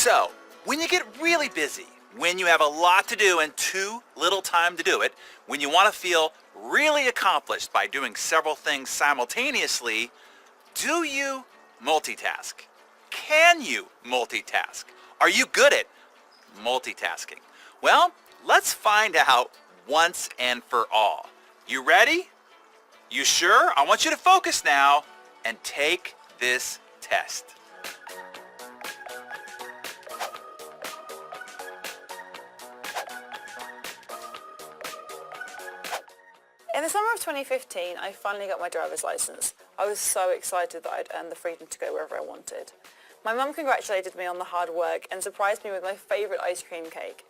So, when you get really busy, when you have a lot to do and too little time to do it, when you want to feel really accomplished by doing several things simultaneously, do you multitask? Can you multitask? Are you good at multitasking? Well, let's find out once and for all. You ready? You sure? I want you to focus now and take this test. In the summer of 2015, I finally got my driver's license. I was so excited that I'd earned the freedom to go wherever I wanted. My mum congratulated me on the hard work and surprised me with my favourite ice cream cake.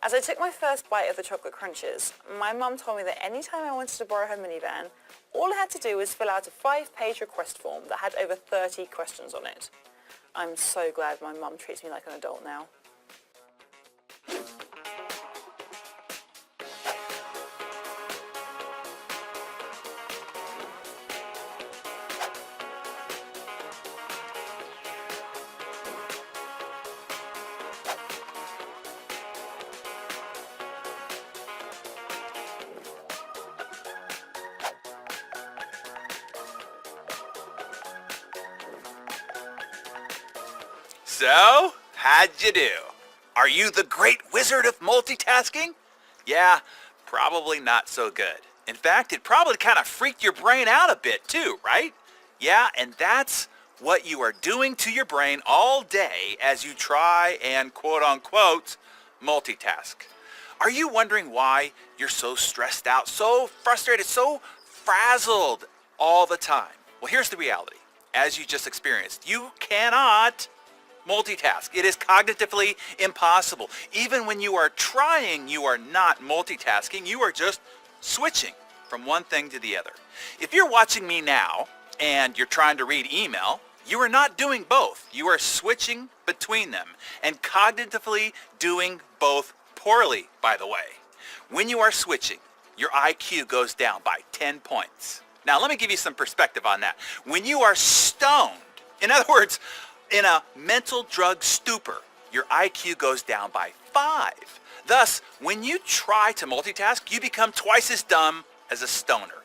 As I took my first bite of the chocolate crunches, my mum told me that any time I wanted to borrow her minivan, all I had to do was fill out a 5-page request form that had over 30 questions on it. I'm so glad my mum treats me like an adult now. So, how'd you do? Are you the great wizard of multitasking? Yeah, probably not so good. In fact, it probably kind of freaked your brain out a bit too, right? Yeah, and that's what you are doing to your brain all day as you try and quote-unquote multitask. Are you wondering why you're so stressed out, so frustrated, so frazzled all the time? Well, here's the reality. As you just experienced, you cannot multitask. It is cognitively impossible. Even when you are trying, you are not multitasking. You are just switching from one thing to the other. If you're watching me now and you're trying to read email, you are not doing both. You are switching between them and cognitively doing both poorly, by the way. When you are switching, your IQ goes down by 10 points. Now, let me give you some perspective on that. When you are stoned, in other words, in a mental drug stupor, your IQ goes down by 5. Thus, when you try to multitask, you become twice as dumb as a stoner.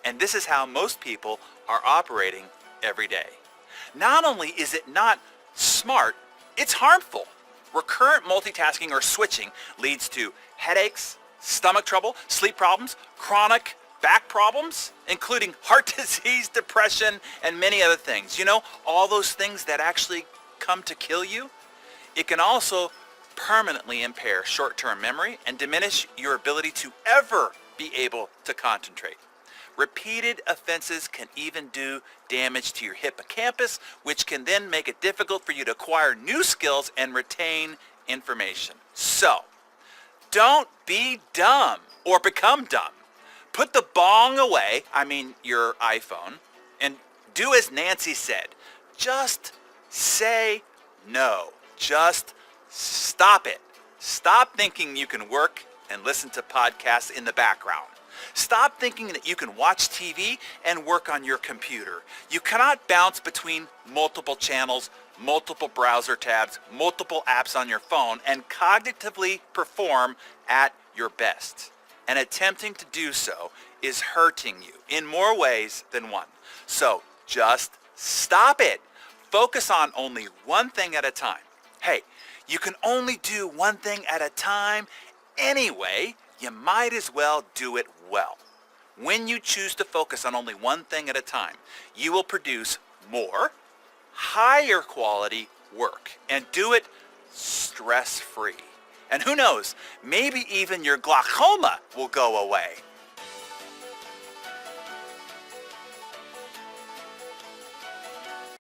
And this is how most people are operating every day. Not only is it not smart, it's harmful. Recurrent multitasking or switching leads to headaches, stomach trouble, sleep problems, chronic back problems, including heart disease, depression, and many other things. You know, all those things that actually come to kill you. It can also permanently impair short-term memory and diminish your ability to ever be able to concentrate. Repeated offenses can even do damage to your hippocampus, which can then make it difficult for you to acquire new skills and retain information. So, don't be dumb or become dumb. Put the bong away, your iPhone, and do as Nancy said. Just say no. Just stop it. Stop thinking you can work and listen to podcasts in the background. Stop thinking that you can watch TV and work on your computer. You cannot bounce between multiple channels, multiple browser tabs, multiple apps on your phone, and cognitively perform at your best. And attempting to do so is hurting you in more ways than one. So just stop it. Focus on only one thing at a time. Hey, you can only do one thing at a time anyway. You might as well do it well. When you choose to focus on only one thing at a time, you will produce more, higher quality work and do it stress-free. And who knows, maybe even your glaucoma will go away.